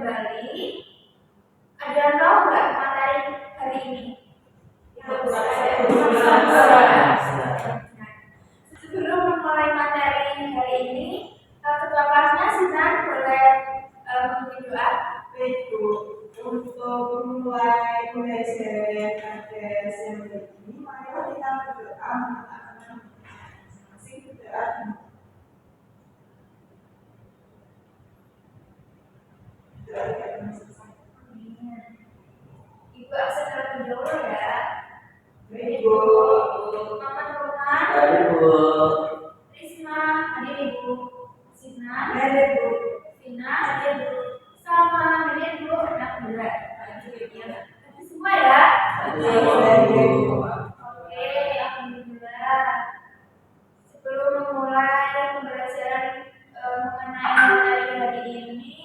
kembali. Ada yang tahu nggak materi hari ini? Sebelum memulai materi hari ini, ketua kelasnya Sinan boleh memimpin doa. Untuk memulai pembelajaran ATS yang ini, mari kita berdoa mengatakan masing-masing berdoa. Ibu absen terlebih dahulu ya. Ibu. Teman-teman. Ibu. Risma, hadir Ibu. Sinan, Hadir Ibu. Vina, hadir Ibu. Sama, hadir Ibu. Anak muda. Hadir semua ya. Oke, alhamdulillah. Sebelum memulai pembelajaran mengenai materi hari ini,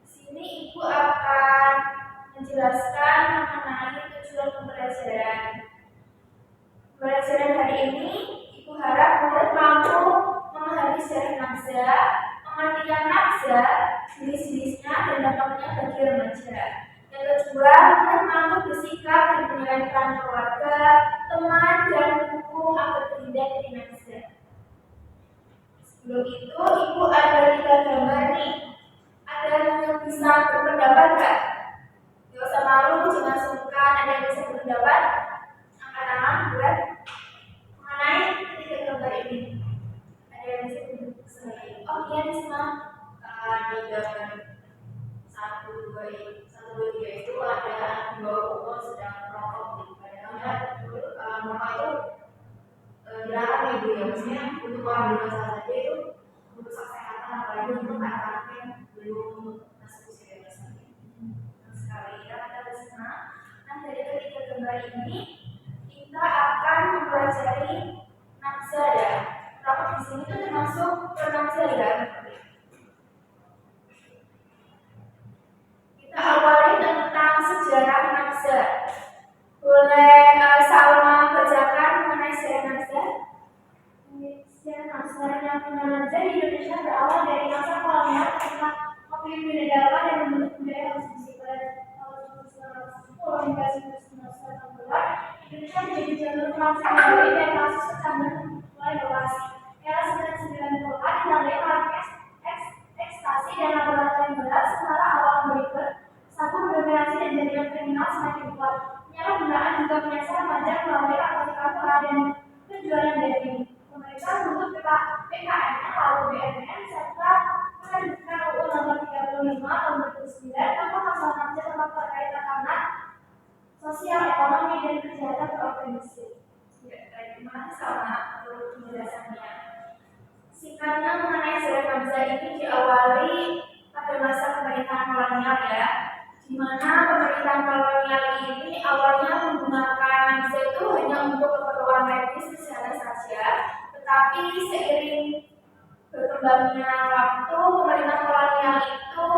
sini Ibu akan menjelaskan mengenai tujuan pembelajaran. Pembelajaran hari ini, Ibu harap murid mampu memahami sejarah nafza, pengertian nafza, jenis-jenisnya dan dampaknya bagi remaja. Yang kedua, murid mampu bersikap dan menilai peran keluarga, teman, dan hukum agar terhindar dari nafza. Sebelum itu, Ibu ada 3 gambar nih. Ada yang bisa berpendapat nggak? Gak usah malu, jangan sungkan. Ada yang bisa berpendapat? Angkat tangan buat mengenai 3 gambar ini. Ada yang bisa berpendapat? Oh iya, Risma. Di gambar 1, 2, 3 itu ada 2 umur sedang merokok. Padahal merokok itu dilarang ya Bu ya, maksudnya untuk orang dewasa saja itu untuk kesehatan, apalagi untuk anak-anak yang belum masuk usia dewasa. Sekali ya, kita Risma. Nah, dari ketiga gambar ini kita akan mempelajari nafza ya. Rokok di sini tuh termasuk nafza ya. Kita awali tentang sejarah nafza. Boleh Salma bacakan mengenai sejarah nafza? Sejarah nafza yang nafza di Indonesia berawal dari masa kolonial ketika pemimpin negara dan membentuk budaya konsumsi pada tahun 1910 hingga 1990. Indonesia menjadi jalur transnasional dan kasus kecanduan mulai berwasi. Era 1990-an ditandai market ekstasi dan laboratorium berat, sementara awal berikut sabu mendominasi dan jaringan kriminal semakin kuat. Penyalahgunaan juga menyasar remaja melalui narkotika murah dan penjualan daging. Pemerintah membentuk PKN, lalu BNN, serta menerbitkan UU Nomor 35 Tahun 2009 tentang masalah nafza tempat berkaitan karena sosial, ekonomi, dan kejahatan terorganisir. Terima kasih Salma untuk penjelasannya. Singkatnya mengenai sejarah nafza ini diawali pada masa pemerintahan kolonial ya, di mana pemerintahan kolonial ini awalnya menggunakan nafza itu hanya untuk keperluan medis kesehatan saja, tetapi seiring berkembangnya waktu, pemerintah kolonial itu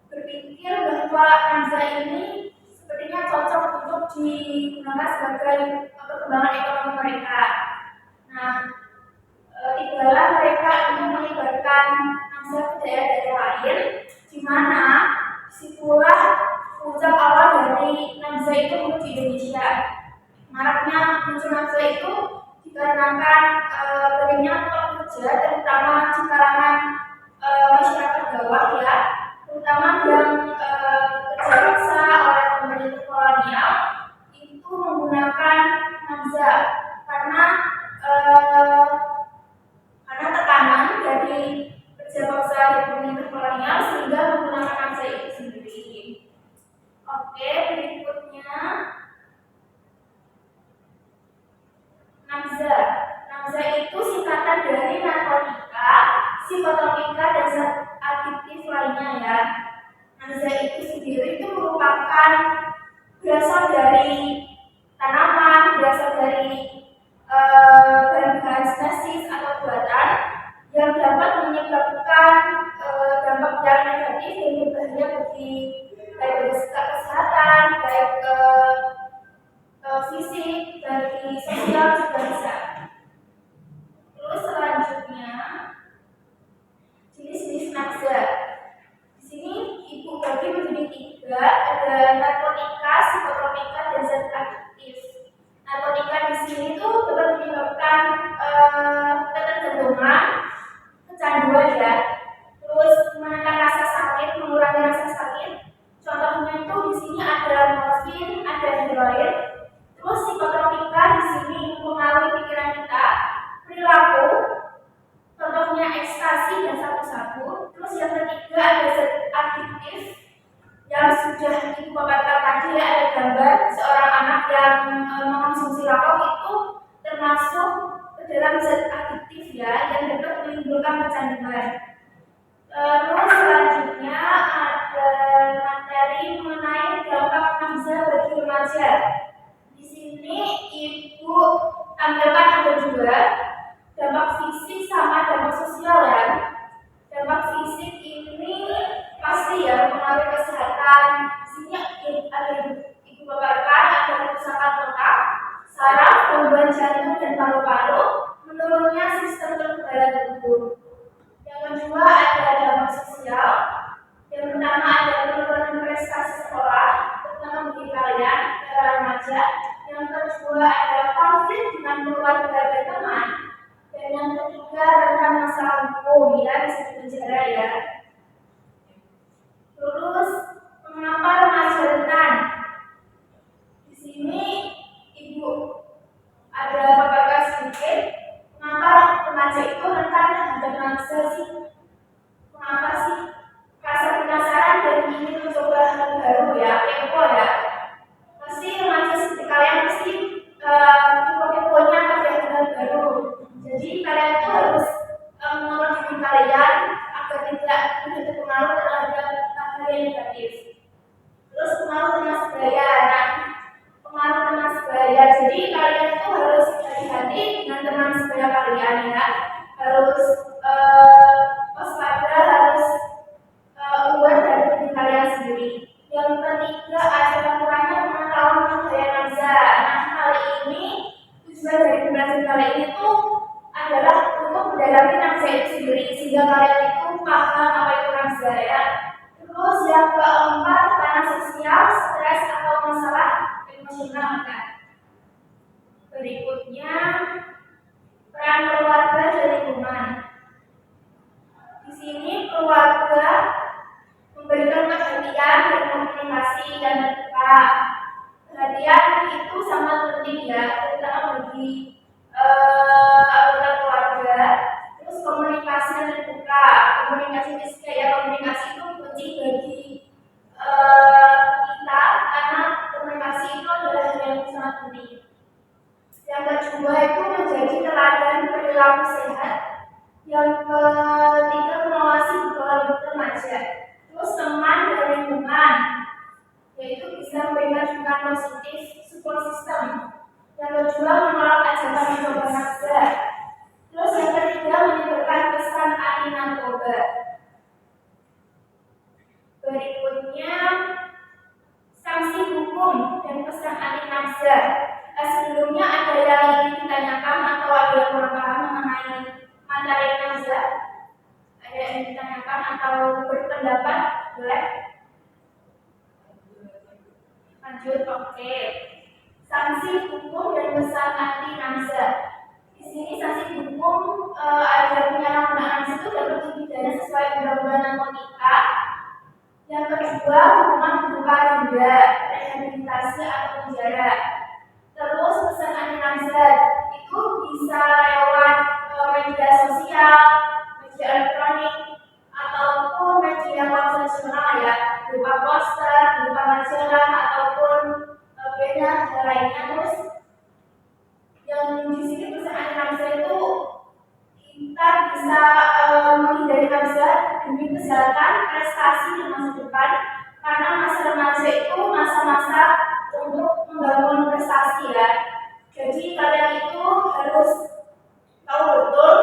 berpikir bahwa nafza ini sepertinya cocok untuk digunakan sebagai perkembangan ekonomi mereka. Nah, tibalah mereka ingin menyebarkan nafza ke daerah-daerah lain, di mana disitulah puncak awal dari nafza itu menuju Indonesia. Maraknya muncul nafza itu dikarenakan banyak pekerja, terutama di kalangan masyarakat bawah ya, terutama yang kerja paksa oleh pemerintah kolonial itu menggunakan nafza karena tekanan dari kerja paksa dari pemerintah kolonial sehingga menggunakan nafza itu sendiri. Oke, berikutnya nafza. Nafza itu singkatan dari narkotika, psikotropika, dan zat adiktif lainnya ya. Nafza itu sendiri itu merupakan berasal dari tanaman, berasal dari bahan-bahan sintesis atau buatan yang dapat menyebabkan dampak yang negatif dan berbahaya bagi kesehatan, baik fisik, bagi sosial juga bisa. Terus selanjutnya jenis-jenis nafza menimbulkan kecanduan. Terus selanjutnya ada materi mengenai dampak nafsa bagi remaja. Di sini ibu tampilkan ada dua, dampak fisik sama dampak sosial ya. Dampak fisik ini pasti ya mempengaruhi kesehatan. Di sini ada ibu paparkan ada kerusakan otak, saraf, gangguan jantung dan paru-paru, menurunnya sistem kekebalan tubuh. Yang kedua ada dampak sosial. Yang pertama ada penurunan prestasi sekolah, terutama bagi kalian para remaja. Yang kedua ada konflik dengan keluarga dan teman. Dan yang ketiga rentan masalah hukum ya, bisa dipenjara ya. Terus mengapa remaja rentan? Di sini ibu ada paparkan sedikit. Mengapa remaja itu rentan terhadap nafsa sih? Mengapa sih? Rasa penasaran dan ingin mencoba hal baru ya, kepo ya. Pasti remaja seperti kalian pasti kepo-keponya pada hal baru. Jadi kalian itu harus mengontrol diri kalian agar tidak mudah terpengaruh terhadap hal yang negatif. Terus pengaruh teman sebaya. Nah, pengaruh teman sebaya. Jadi kalian itu harus hati-hati dengan teman sebaya kalian ya. Harus waspada, harus aware dari diri kalian sendiri. Yang ketiga adalah kurangnya pengetahuan tentang gaya nafsa. Nah, kali ini tujuan dari pembelajaran kali ini tuh adalah untuk mendalami nafsa itu sendiri sehingga kalian itu paham apa itu nafsa ya. Terus yang keempat tekanan sosial, stres atau masalah emosional kan. Berikutnya peran keluarga dan lingkungan. Di sini keluarga memberikan perhatian dan komunikasi yang terbuka. Perhatian itu sangat penting ya, terutama bagi anggota keluarga. Terus komunikasi yang terbuka, komunikasi ya, komunikasi itu penting bagi kita karena komunikasi itu adalah hal yang sangat penting. Yang kedua itu menjadi teladan perilaku sehat. Yang ketiga mengawasi pergaulan remaja. Terus teman dan lingkungan, yaitu bisa memberikan dukungan positif support system. Yang kedua menolak ajakan mencoba nafsa. Terus yang ketiga menyebarkan pesan anti narkoba. Berikutnya sanksi hukum dan pesan anti nafsa. Sebelumnya ada yang ingin ditanyakan atau ada yang kurang paham mengenai materi nafsa? Ada yang ditanyakan atau berpendapat? Boleh? Lanjut, oke. Sanksi hukum dan pesan anti nafsa. Di sini sanksi hukum ada penyalahgunaan itu dapat dipidana sesuai undang-undang narkotika. Yang kedua hukuman berupa denda, rehabilitasi atau penjara. Terus pesan anti nafsa itu bisa lewat media sosial, media elektronik, ataupun media konvensional ya, berupa poster, berupa majalah ataupun banner lainnya. Terus yang di sini pesan anti nafsa itu kita bisa menghindari nafsa demi kesehatan, prestasi di masa depan. Karena masa remaja itu masa-masa untuk membangun prestasi ya. Jadi kalian itu harus tahu betul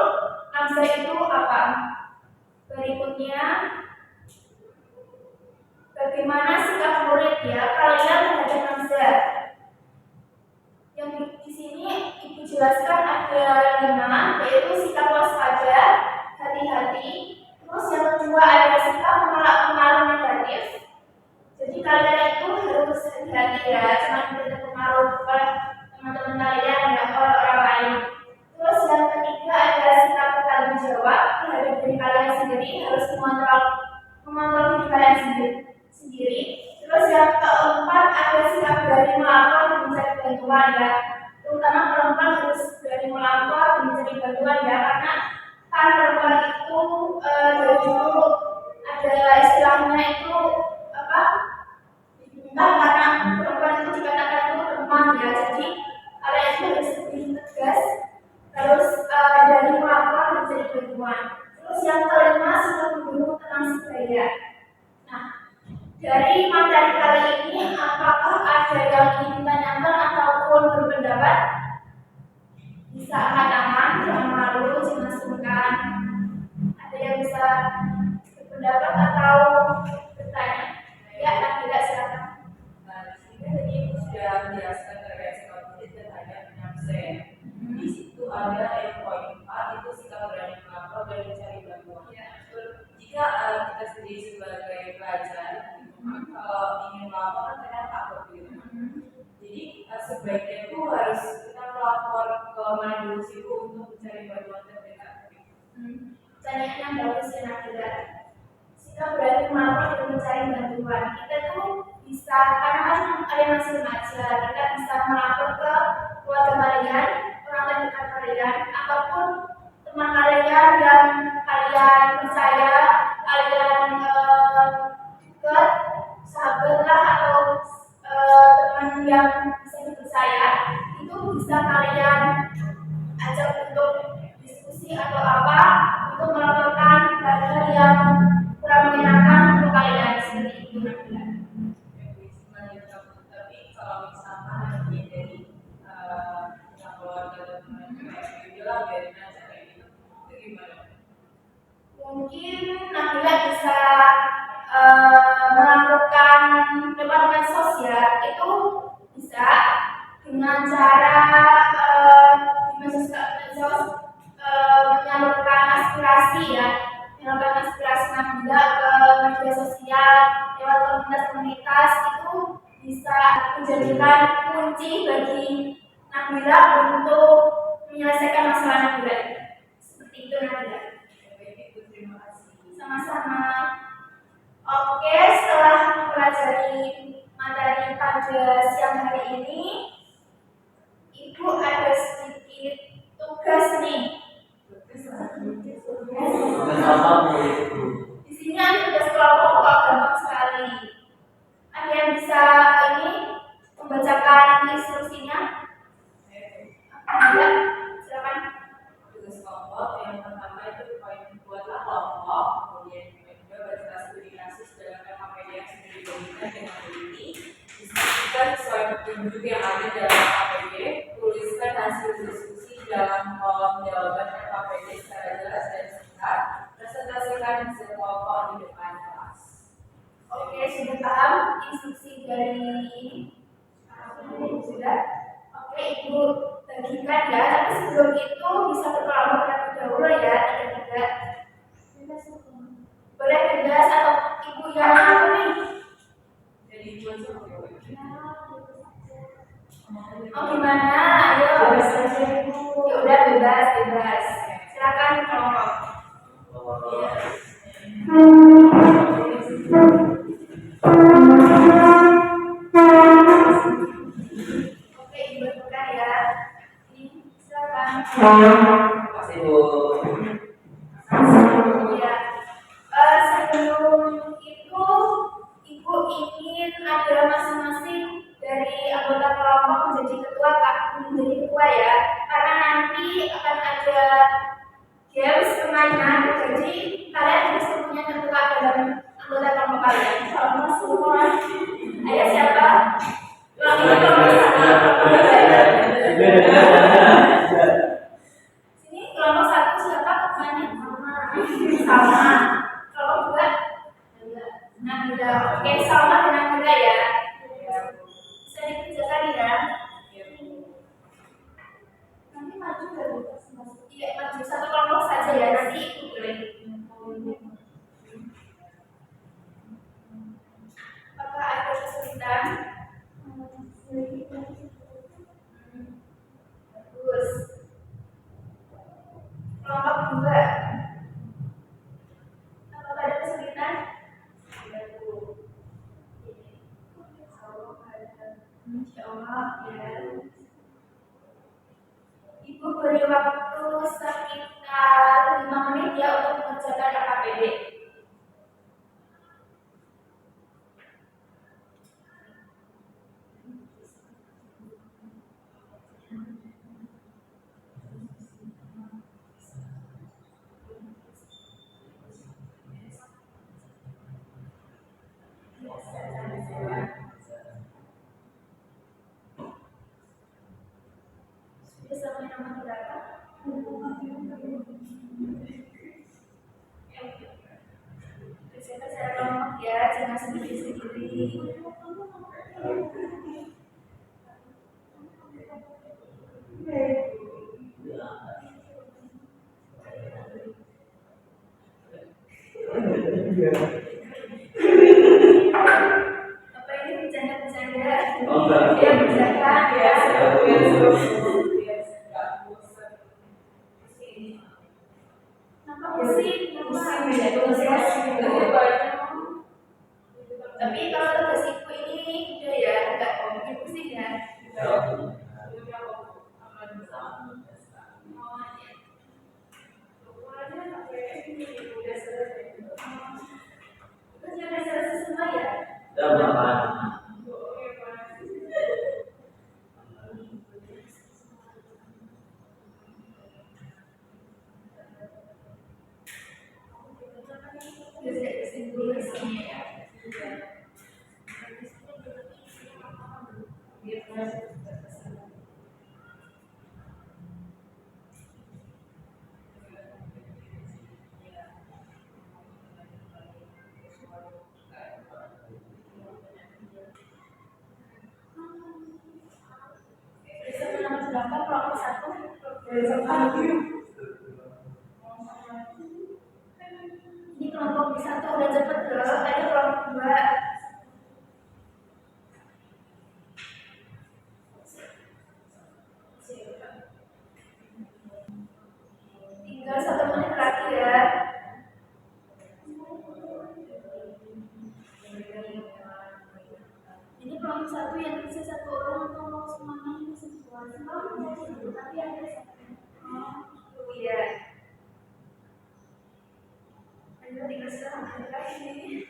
nafsa itu apa. Berikutnya bagaimana sikap murid ya kalian terhadap nafsa. Yang di sini ibu jelaskan ada 5, yaitu sikap waspada, hati-hati. Terus yang kedua ada sikap menolak pengaruh negatif. Jadi kalian itu harus hati-hati ya, jangan mudah terpengaruh oleh teman-teman kalian ya, oleh orang lain. Terus yang ketiga ada sikap bertanggung jawab terhadap diri kalian sendiri, harus mengontrol diri kalian sendiri. Terus yang keempat ada sikap berani melapor dan mencari bantuan ya. Terutama perempuan harus berani melapor dan mencari bantuan ya, karena kan perempuan itu dari dulu ada istilahnya itu apa? Karena perempuan itu dikatakan itu lemah ya, jadi kalian itu harus lebih tegas, harus dari melapor dan mencari bantuan. bantuan. Terus yang kelima sudah mendukung tenang sebaya. Nah, dari materi kali ini apakah ada yang ingin ditanyakan ataupun berpendapat? Bisa angkat tangan, jangan malu, jangan sungkan. Ada yang bisa berpendapat atau bertanya? Ya, tidak silakan. Nah, di sini tadi Ibu sudah menjelaskan terkait sikap politik terhadap penyampaian. Di situ ada yang poin 4 itu sikap berani melapor dan mencari bantuan. Ya. Jika kita sendiri sebagai pelajar, kalau ingin melapor kan kita takut gitu. Jadi sebaiknya itu harus kita melapor ke mana dulu sih Bu untuk mencari bantuan terdekat. Pertanyaan yang bagus ya Nabila. Sikap berani melapor dan mencari bantuan. Kita tuh bisa, karena kan ada yang masih remaja, kita bisa melapor ke keluarga kalian, orang terdekat kalian, ataupun teman kalian yang kalian percaya, kalian dekat, sahabat lah atau teman yang bisa dipercaya, itu bisa kalian ajak untuk diskusi atau apa untuk melaporkan hal-hal yang kurang menyenangkan untuk kalian seperti itu Nabila. Tapi kalau misalkan lagi dari yang keluarga dan teman-teman bilang biarin aja kayak gitu, itu gimana? Mungkin Nabila bisa melakukan departemen sosial itu bisa dengan cara di medsos menyalurkan aspirasi ya, menyalurkan aspirasi Nabila ke media sosial lewat komunitas-komunitas itu bisa menjadikan kunci bagi Nabila untuk menyelesaikan masalah Nabila. Seperti itu Nabila. Terima kasih. Sama-sama. Oke, setelah mempelajari materi pada siang hari ini, Ibu ada sedikit tugas nih. Di sini ada tugas kelompok kok, gampang sekali. Ada yang bisa ini membacakan instruksinya? Ada, silakan. Tugas kelompok yang pertama itu poin buatlah kelompok, kemudian yang kedua baca studi kasus dalam KPD yang sudah diberikan dengan teliti, diskusikan sesuai petunjuk yang ada dalam KPD, tuliskan hasil diskusi dalam kolom jawaban KPD secara jelas dan singkat, presentasikan hasil kelompok di depan kelas. Oke, sudah paham instruksi dari sudah. Oke, Ibu bagikan ya. Tapi sebelum itu bisa berkelompok terlebih dahulu ya, tidak. Boleh bebas atau Ibu yang apa nih? Jadi itu aja. Oh gimana? Ayo. Ya udah bebas. Silakan kelompok. Oke, Ibu buka ya. Ini silakan. Terima kasih Bu. Ya. Sebelum itu Ibu ingin ada masing-masing dari anggota kelompok menjadi ketua ya, karena nanti akan ada games permainan, jadi kalian harus punya ketua dalam anggota kelompok kalian. Sama semua. Ayo siapa? Sini kelompok 1 siapa ketuanya? Sama. Kelompok 2? Nabila. Oke, sama dengan Nabila ya. Bisa dikerjakan ya. Nanti maju dari masing-masing. Iya, maju satu kelompok saja ya. Nanti ikut boleh. Apakah ada kesulitan? Bagus. Kelompok 2. Apakah ada kesulitan? Insya Allah ya. Ibu beri waktu sekitar 5 menit ya untuk mengerjakan KPD. nomor berapa? Bersiapkan secara kelompok ya, jangan sendiri-sendiri. Apa ini bercanda-bercanda? Ya bercanda ya. Kenapa pusing? Tapi kalau tugas ibu ini udah ya, nggak bikin pusing ya. Terus yang selesai semua ya. Sudah kesimpulan semuanya ya. Besok nomor berapa? Kelompok 1. Ini kelompok 1 udah cepet loh. Tadi kelompok 2. Tinggal 1 menit lagi ya. Ini kelompok 1 yang bisa 1 orang atau semuanya bisa semua? Tapi ada 1. Oh iya. Ayo tinggal setengah lagi.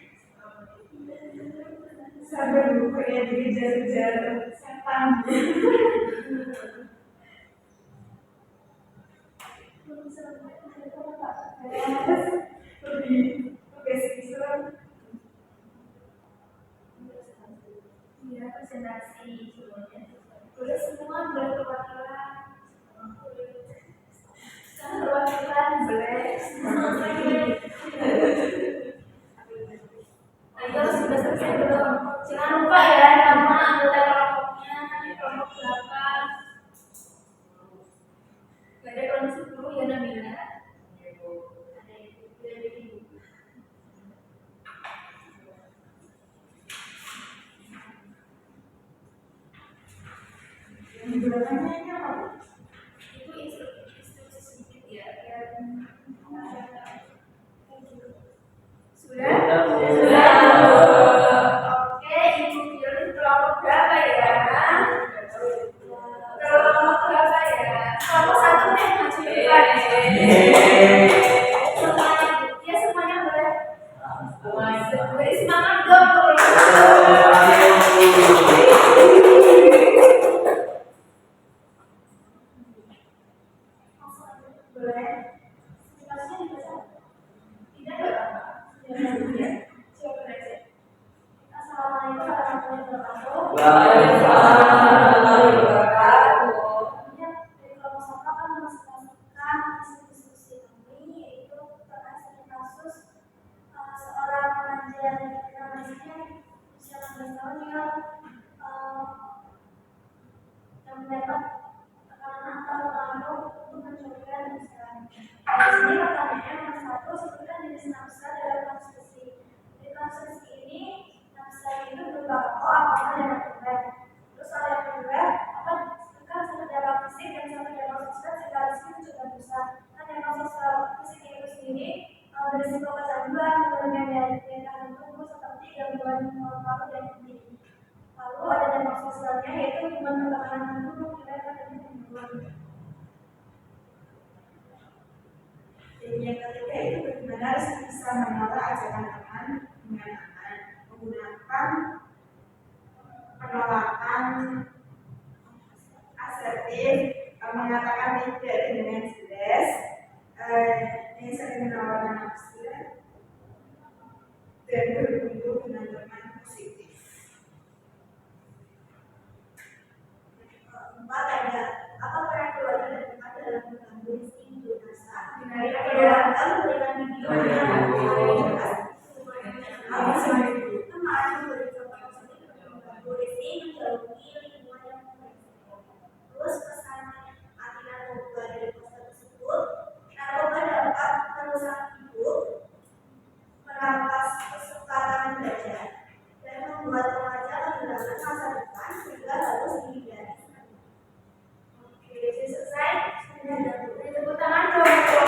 Sampai buku ya dikejar-kejar setan. Lebih besar. Iya, presentasi semuanya. Boleh semua boleh perwakilan. Sekarang perwakilan boleh. Nah, itu harus sudah selesai belum? Jangan lupa ya nama anggota kelompoknya, kelompok berapa. Gak ada kelompok 10 ya Nabila. Bulanannya ini apa? Itu instruksi sedikit ya. Sudah? Sudah. Oke, Ibu pilih kelompok berapa ya? Kelompok berapa ya? Kelompok 1 deh, maju depan. Semuanya, ya semuanya boleh. Beri semangat dong. Boleh. Situasinya dibaca. Tidak ada apa. Ya. Siapa aja. Assalamualaikum warahmatullahi wabarakatuh. Kemudian dari kelompok satu akan menjelaskan diskusi kami yaitu terkait kasus seorang remaja usia 16 tahun yang mendapat tekanan atau pengaruh untuk mencurigai perusahaan. Di sini pertanyaannya nomor 1, sebutkan jenis nafsa dalam konstruksi. Di konstruksi ini nafsa itu berupa pokok, apakah dan akibat. Terus soal yang kedua, apa sebutkan satu dampak fisik dan satu dampak sosial jika risiko mencegah dosa. Nah, dampak sosial fisik itu sendiri berisiko kecanduan, menurunnya daya tahan tubuh seperti gangguan paru dan henti. Lalu ada dampak sosialnya yaitu hubungan pertekanan tubuh dan gangguan. Jadi yang ketiga itu bagaimana harus bisa menolak ajakan teman dengan aman, menggunakan penolakan asertif, mengatakan tidak dengan jelas, yang sering menawarkan nafsu dan berkumpul dengan teman positif. 4 ada apa peran keluarga dan teman olahraga memberikan video yang terus pesan anti narkoba dari poster tersebut, narkoba dapat merusak hidup, merampas kesempatan belajar, dan membuat remaja kehilangan masa depan sehingga harus dihindari. Oke, sudah selesai. Tepuk tangan kelompok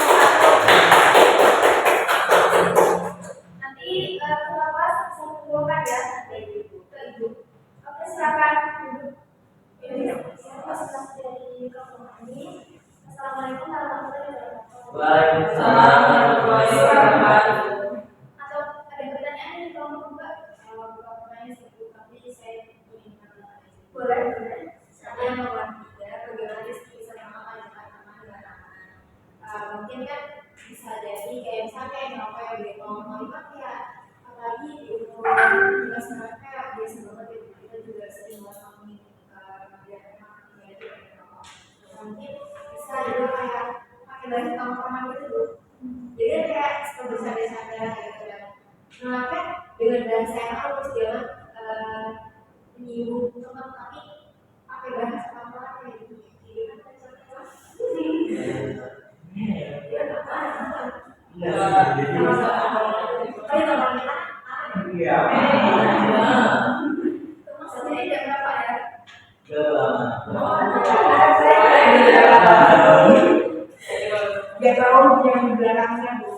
nanti kelompok bisa mengumpulkan ya nanti ke ibu. Oke, silakan duduk. Dari kelompok ini. Assalamualaikum warahmatullahi wabarakatuh. Waalaikumsalam warahmatullahi wabarakatuh. Atau ada pertanyaan dari kelompok juga? Kalau bukan pertanyaan sih, tapi saya ingin menanyakan. Boleh. Saya mau bagaimana bisa mengamalkan teman-teman dengan aman. Mungkin kan bisa jadi kayak misalnya kayak merokok yang di kelompok kan kayak apalagi di umur 15 tahun kayak biasa banget ya, kita juga sering ngomongin remaja memang itu merokok. Mungkin bisa juga kayak pakai baju tongkrongan gitu loh. Jadi kayak bercanda-canda gitu dan melakukan dengan bahasa yang halus jangan menyinggung teman tapi pakai bahasa tongkrongan kayak gitu. Maksudnya tidak berapa ya? Biar tahu yang di belakangnya bu.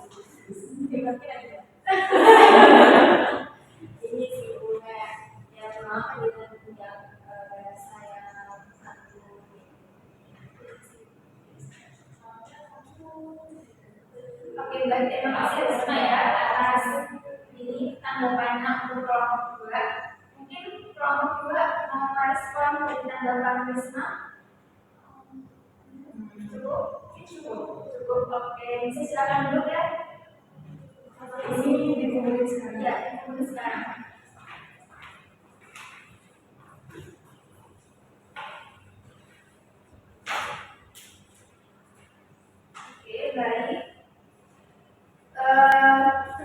Ini sih punya yang kenapa dengan yang saya satu. Oke, baik, terima kasih semua ya atas ini tanggapannya untuk kelompok 2. Mungkin kelompok 2 mau merespon dari tanggapan Risma. Cukup. Oke, bisa silakan dulu ya. Ini dikumpulin sekarang. Ya, dikumpulin sekarang. Oke, baik.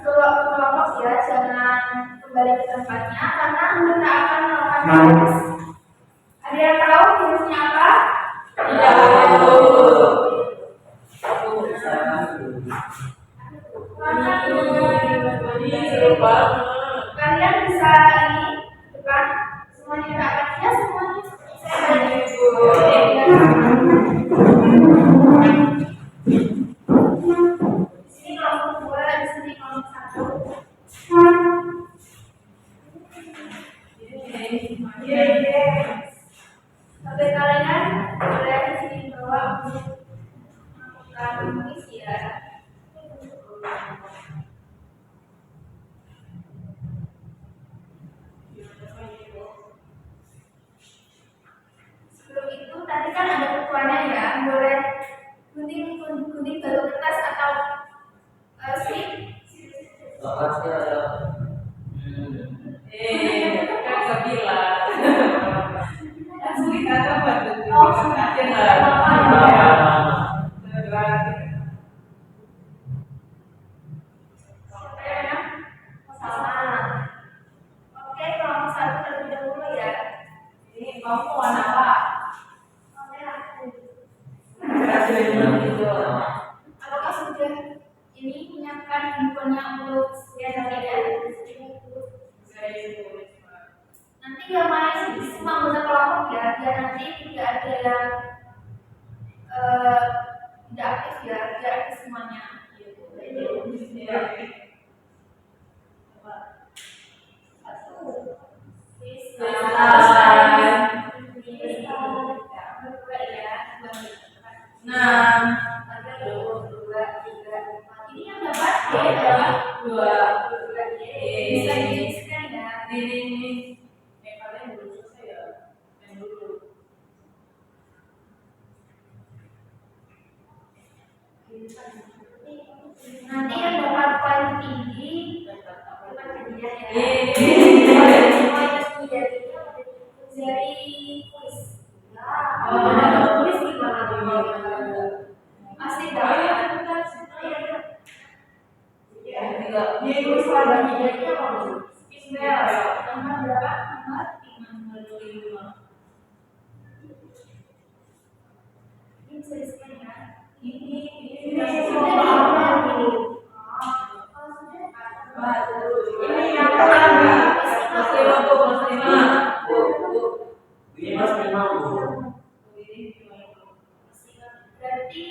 Kelompok ya, jangan kembali ke tempatnya karena kita akan melakukan tes. Ada yang tahu jenisnya apa? Kalian bisa ini depan semuanya enggak ya semuanya. Di sini kelompok 2, di sini kelompok 1. Oke, kalian boleh di sini bawa untuk melakukan mengisi ya. Sebelum itu tadi kan ada ketuanya ya, boleh gunting baru kertas atau slip. Kan bilang. Sulit atau bantu? Oke, kelompok 1 terlebih dahulu ya. Ini kamu warna apa? Apakah sudah ini menyiapkan handphonenya untuk kalian? Nanti yang main semua anggota kelompok ya, biar nanti tidak ada yang tidak aktif ya, biar aktif semuanya. Ini yang dapat bisa dijelaskan ya. Kalian belum selesai ya? Yang dulu. Nanti yang dapat poin tinggi dapat hadiah ya. Poin tinggi dari kuis. Tulis gimana? Masih dapat. enggak. Dia itu salah lagi apa dulu? Ismail, nomor berapa? Nomor 505. ini bisa di-scan ya. Ini Ini semua ini. ini yang pertama. Mas Lima Bu, Mas Lima. Bu. Ini Mas memang Bu. Berarti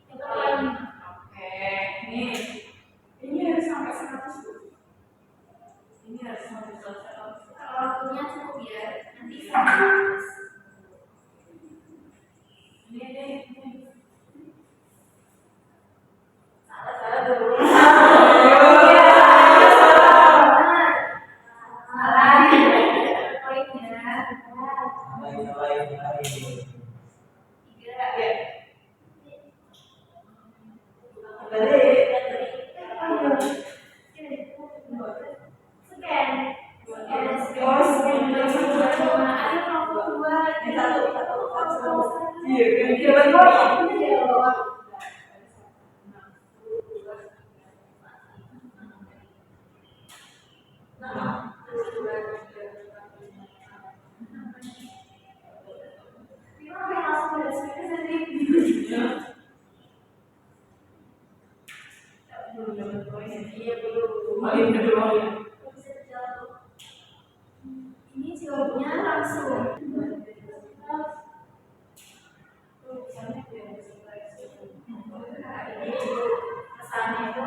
yang paling Oke, ini harus sampai 100 Bu. Ini harus sampai 100. kalau waktunya cukup ya, nanti sampai Ini. Salah dulu. Lain. Ini jawabnya langsung. Kesannya itu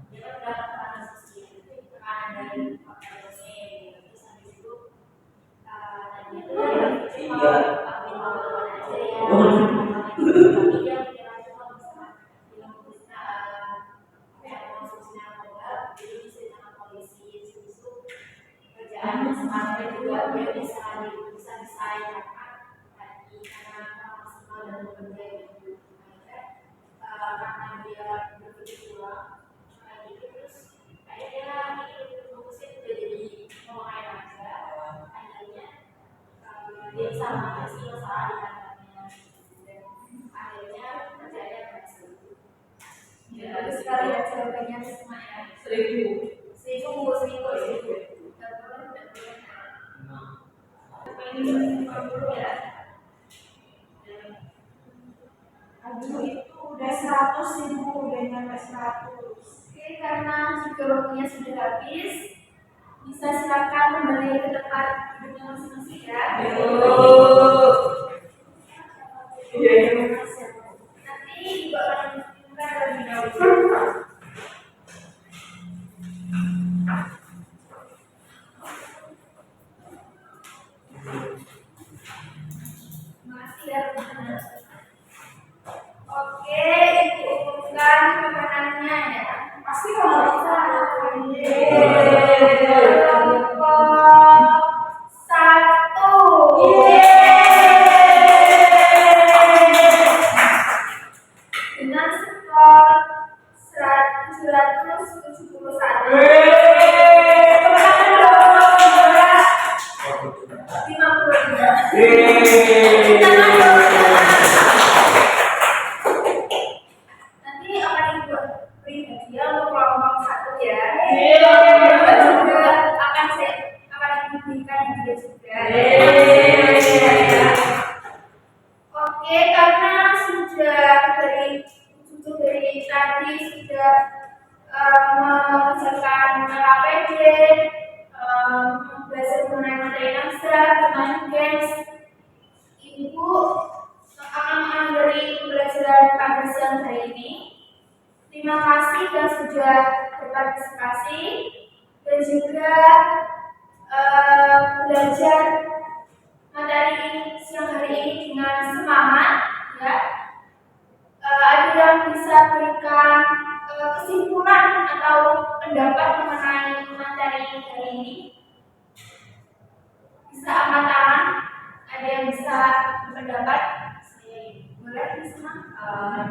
dia udah tekanan sosial, tekanan dari faktor dosen, terus habis itu tadi itu cuma ambil pengalaman aja ya, tapi dia pikiran cuma bisa bilang bisa apa ya konsumsinya obat, jadi bisa dengan polisi, habis itu kerjaannya sekarang juga dia bisa desain apa tadi karena maksimal dan bekerja gitu. Karena dia berpikir ulang kayak gitu terus kayaknya ini fokusnya udah jadi mau main aja akhirnya dia bisa mengatasi masalah di kantornya dan akhirnya kerjanya berhasil. Ya, bagus sekali ya jawabannya semua ya. 1000. Seribu. Tidak boleh. Ini 50 ya. Aduh itu udah 100.000, udah nyampe 100. Oke, karena juga waktunya sudah habis, bisa silakan kembali ke tempat duduknya masing-masing ya. Nanti Ibu akan menunjukkan terlebih dahulu. Terima kasih ya teman-teman. Oke, Ibu umumkan pemenangnya ya. Pasti kalau bisa. Kelompok 1. Dengan skor 771. Nanti akan Ibu beri hadiah untuk kelompok 1 ya. Juga akan Ibu berikan hadiah juga. Oke, karena sudah dari tadi sudah mengerjakan KPD, belajar mengenai materi naskah, bermain games, Ibu akan mengakhiri pembelajaran pada siang hari ini. Terima kasih yang sudah berpartisipasi dan juga belajar materi siang hari ini dengan semangat ya. Ada yang bisa berikan kesimpulan atau pendapat mengenai materi hari ini? Bisa angkat tangan. Ada yang bisa berpendapat? Boleh bisa.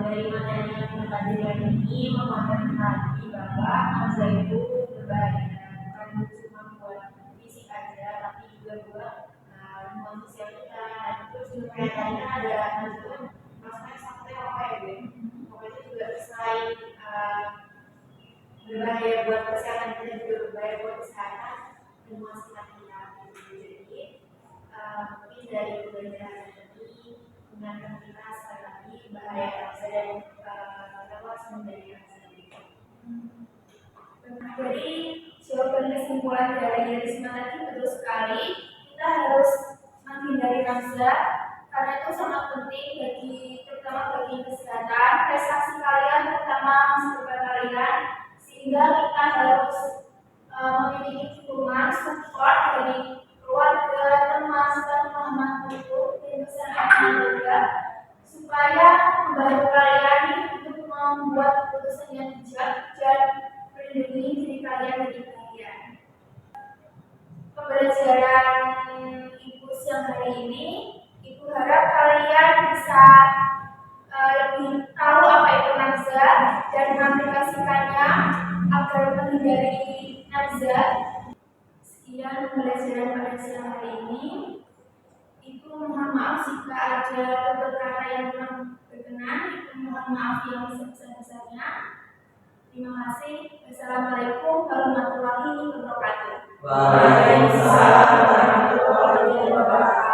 Dari materi yang kita pelajari ini memahami lagi bahwa masa itu berbahaya bukan cuma buat fisik aja tapi juga buat lingkungan sosial kita. Terus juga kaitannya ada maksudnya sampai apa ya, berbahaya buat kesehatan kita juga berbahaya buat kesehatan emosi kita. Jadi mungkin dari pembelajaran ini mengingatkan kita sekali lagi bahaya bangsa dan kita harus menjadi bangsa. Jadi jawaban kesimpulan dari Risma tadi betul sekali. Kita harus menghindari nafsa karena itu sangat penting terutama bagi kesehatan prestasi kalian, terutama masa depan kalian, sehingga kita harus memiliki dukungan support dari keluarga, teman, serta pemahaman hukum dan kesehatan juga supaya membantu kalian untuk membuat keputusan yang bijak dan melindungi diri kalian dan diri kalian. Pembelajaran Ibu siang hari ini, Ibu harap kalian bisa lebih tahu apa itu nafsa dan mengaplikasikannya agar menghindari nafsa. Sekian pembelajaran pada siang hari ini. Ibu mohon maaf jika ada kata-kata yang kurang berkenan. Ibu mohon maaf yang sebesar-besarnya. Terima kasih. Wassalamualaikum warahmatullahi wabarakatuh. Waalaikumsalam warahmatullahi wabarakatuh.